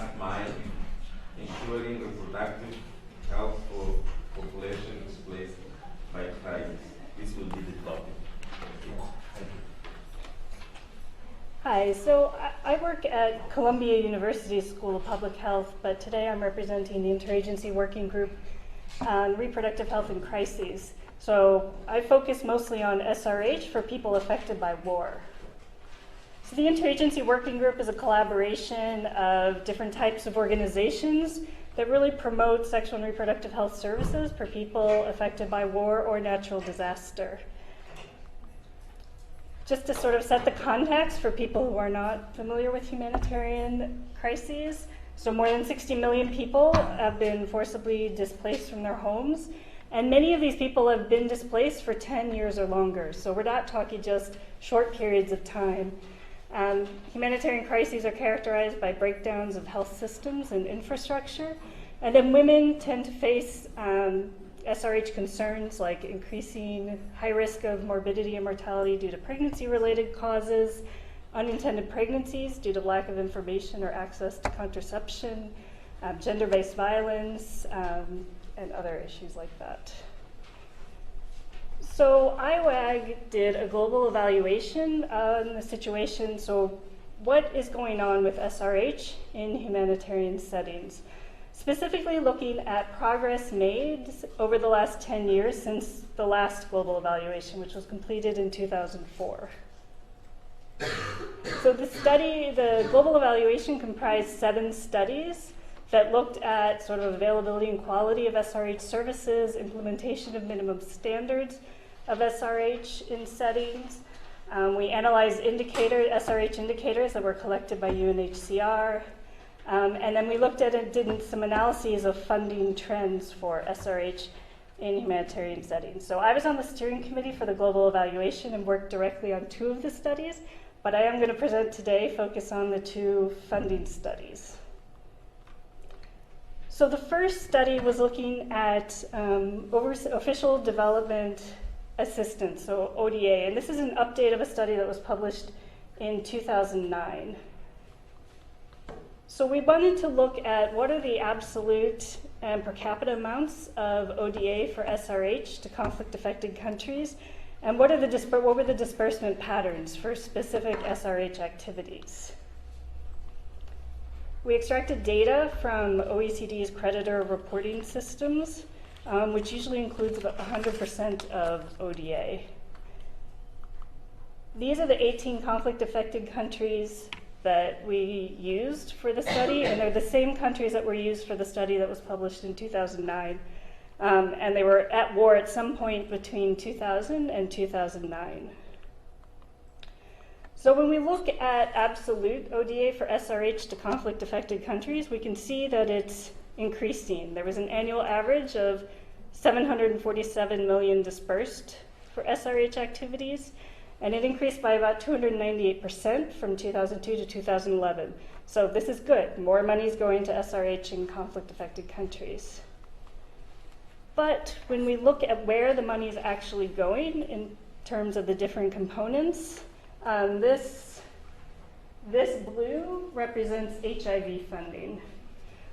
last mile, ensuring reproductive health for population displaced by crisis. This will be the topic. Thank you. Hi, so I work at Columbia University School of Public Health, but today I'm representing the Interagency Working Group on Reproductive Health and Crises. So I focus mostly on SRH for people affected by war. So the Interagency Working Group is a collaboration of different types of organizations that really promote sexual and reproductive health services for people affected by war or natural disaster. Just to sort of set the context for people who are not familiar with humanitarian crises, so more than 60 million people have been forcibly displaced from their homes, and many of these people have been displaced for 10 years or longer, so we're not talking just short periods of time. Humanitarian crises are characterized by breakdowns of health systems and infrastructure, and then women tend to face SRH concerns like increasing high risk of morbidity and mortality due to pregnancy-related causes, unintended pregnancies due to lack of information or access to contraception, gender-based violence, and other issues like that. So IWAG did a global evaluation on the situation. So what is going on with SRH in humanitarian settings? Specifically looking at progress made over the last 10 years since the last global evaluation, which was completed in 2004. So the global evaluation comprised 7 studies that looked at sort of availability and quality of SRH services, implementation of minimum standards of SRH in settings. We analyzed SRH indicators that were collected by UNHCR. And then we looked at and did some analyses of funding trends for SRH in humanitarian settings. So I was on the steering committee for the global evaluation and worked directly on 2 of the studies, but I am going to present today, focus on the 2 funding studies. So the first study was looking at official development assistance, so ODA, and this is an update of a study that was published in 2009. So we wanted to look at what are the absolute and per capita amounts of ODA for SRH to conflict-affected countries, and what were the disbursement patterns for specific SRH activities. We extracted data from OECD's creditor reporting systems, which usually includes about 100% of ODA. These are the 18 conflict-affected countries that we used for the study, and they're the same countries that were used for the study that was published in 2009. And they were at war at some point between 2000 and 2009. So when we look at absolute ODA for SRH to conflict-affected countries, we can see that it's increasing. There was an annual average of 747 million dispersed for SRH activities, and it increased by about 298% from 2002 to 2011. So this is good. More money is going to SRH in conflict-affected countries. But when we look at where the money is actually going in terms of the different components, this blue represents HIV funding,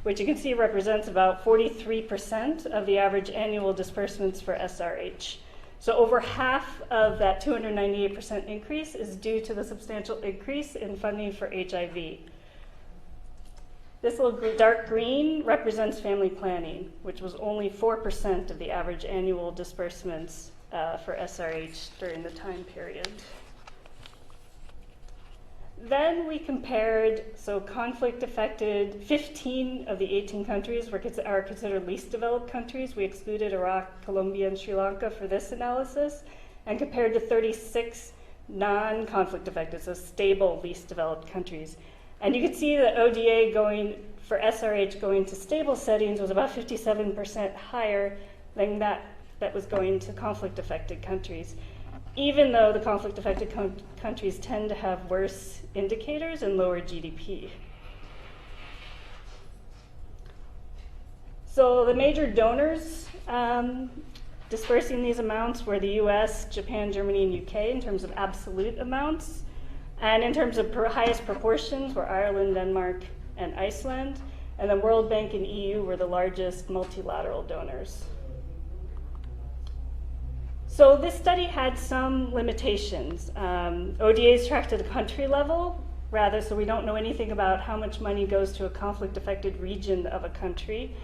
which you can see represents about 43% of the average annual disbursements for SRH. So over half of that 298% increase is due to the substantial increase in funding for HIV. This little dark green represents family planning, which was only 4% of the average annual disbursements for SRH during the time period. Then we compared, so conflict-affected, 15 of the 18 countries are considered least developed countries. We excluded Iraq, Colombia, and Sri Lanka for this analysis, and compared to 36 non-conflict affected, so stable least developed countries. And you can see that ODA for SRH going to stable settings was about 57% higher than that was going to conflict-affected countries, even though the conflict-affected countries tend to have worse indicators and lower GDP. So the major donors dispersing these amounts were the US, Japan, Germany, and UK in terms of absolute amounts. And in terms of highest proportions were Ireland, Denmark, and Iceland, and the World Bank and EU were the largest multilateral donors. So this study had some limitations. ODA is tracked at a country level, rather, so we don't know anything about how much money goes to a conflict-affected region of a country.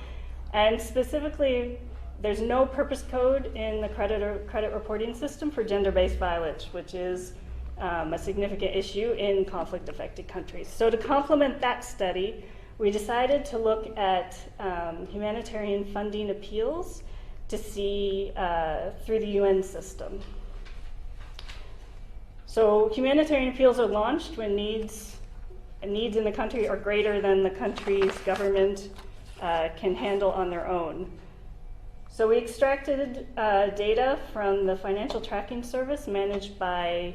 And specifically, there's no purpose code in the credit reporting system for gender-based violence, which is a significant issue in conflict-affected countries. So to complement that study, we decided to look at humanitarian funding appeals to see through the UN system. So humanitarian appeals are launched when needs in the country are greater than the country's government can handle on their own. So we extracted data from the Financial Tracking Service managed by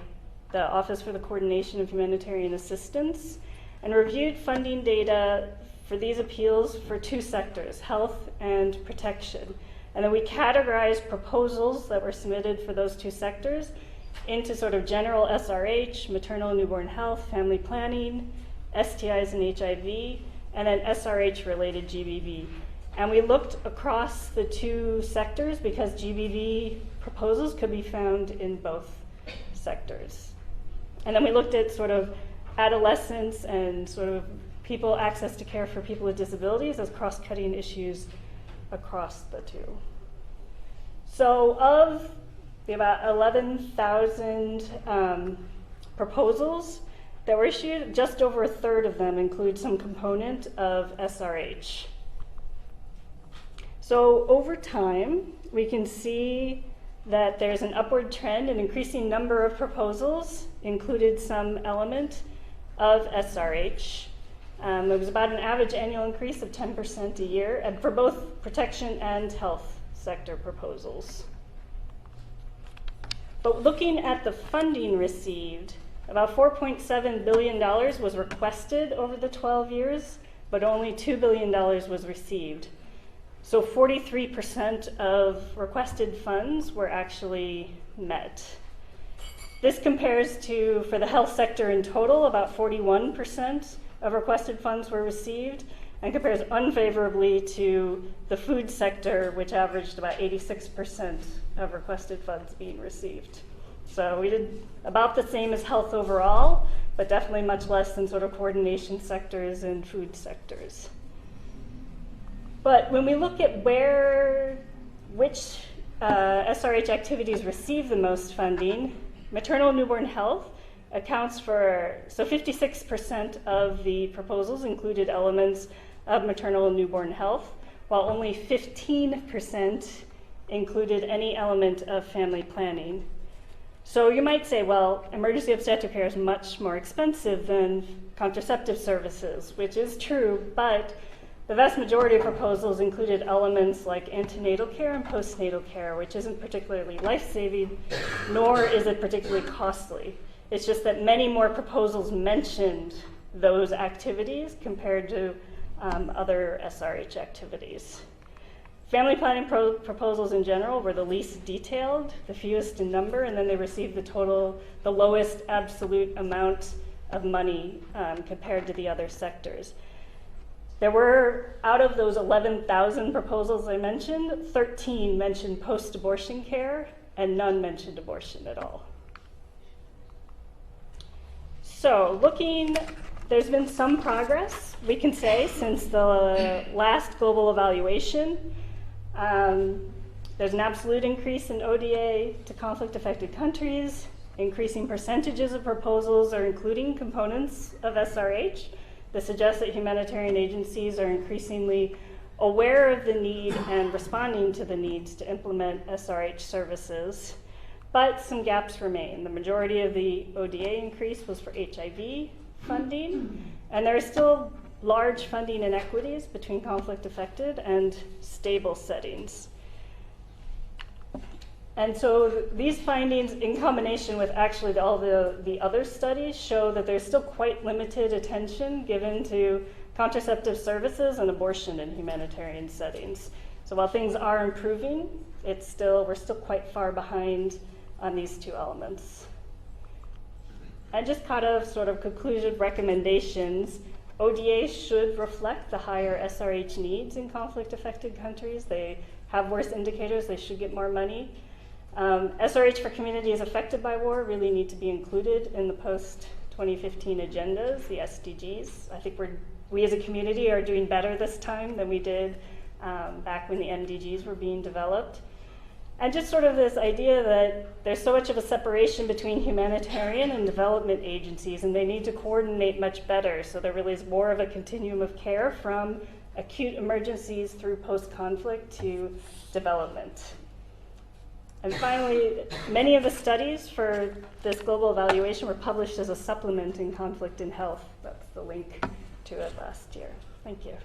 the Office for the Coordination of Humanitarian Assistance, and reviewed funding data for these appeals for two sectors, health and protection. And then we categorized proposals that were submitted for those two sectors into sort of general SRH, maternal and newborn health, family planning, STIs and HIV, and then SRH-related GBV. And we looked across the two sectors because GBV proposals could be found in both sectors. And then we looked at sort of adolescents and sort of people access to care for people with disabilities as cross-cutting issues across the two. So of the about 11,000 proposals that were issued, just over a third of them include some component of SRH. So over time, we can see that there's an upward trend. An increasing number of proposals included some element of SRH. It was about an average annual increase of 10% a year, and for both protection and health sector proposals. But looking at the funding received, about $4.7 billion was requested over the 12 years, but only $2 billion was received. So 43% of requested funds were actually met. This compares to, for the health sector in total, about 41% of requested funds were received, and compares unfavorably to the food sector, which averaged about 86% of requested funds being received. So we did about the same as health overall, but definitely much less than sort of coordination sectors and food sectors. But when we look at which SRH activities receive the most funding, maternal and newborn health accounts for, so 56% of the proposals included elements of maternal and newborn health, while only 15% included any element of family planning. So you might say, well, emergency obstetric care is much more expensive than contraceptive services, which is true, but the vast majority of proposals included elements like antenatal care and postnatal care, which isn't particularly life-saving, nor is it particularly costly. It's just that many more proposals mentioned those activities compared to other SRH activities. Family planning proposals in general were the least detailed, the fewest in number, and then they received the lowest absolute amount of money compared to the other sectors. There were, out of those 11,000 proposals I mentioned, 13 mentioned post-abortion care, and none mentioned abortion at all. So there's been some progress, we can say, since the last global evaluation. There's an absolute increase in ODA to conflict-affected countries. Increasing percentages of proposals are including components of SRH. This suggests that humanitarian agencies are increasingly aware of the need and responding to the needs to implement SRH services. But some gaps remain. The majority of the ODA increase was for HIV funding, and there are still large funding inequities between conflict-affected and stable settings. And so these findings, in combination with actually all the other studies, show that there's still quite limited attention given to contraceptive services and abortion in humanitarian settings. So while things are improving, we're still quite far behind on these two elements. And just kind of sort of conclusion recommendations. ODA should reflect the higher SRH needs in conflict-affected countries. They have worse indicators, they should get more money. SRH for communities affected by war really need to be included in the post-2015 agendas, the SDGs. I think we as a community are doing better this time than we did back when the MDGs were being developed. And just sort of this idea that there's so much of a separation between humanitarian and development agencies, and they need to coordinate much better. So there really is more of a continuum of care from acute emergencies through post-conflict to development. And finally, many of the studies for this global evaluation were published as a supplement in Conflict and Health. That's the link to it last year. Thank you.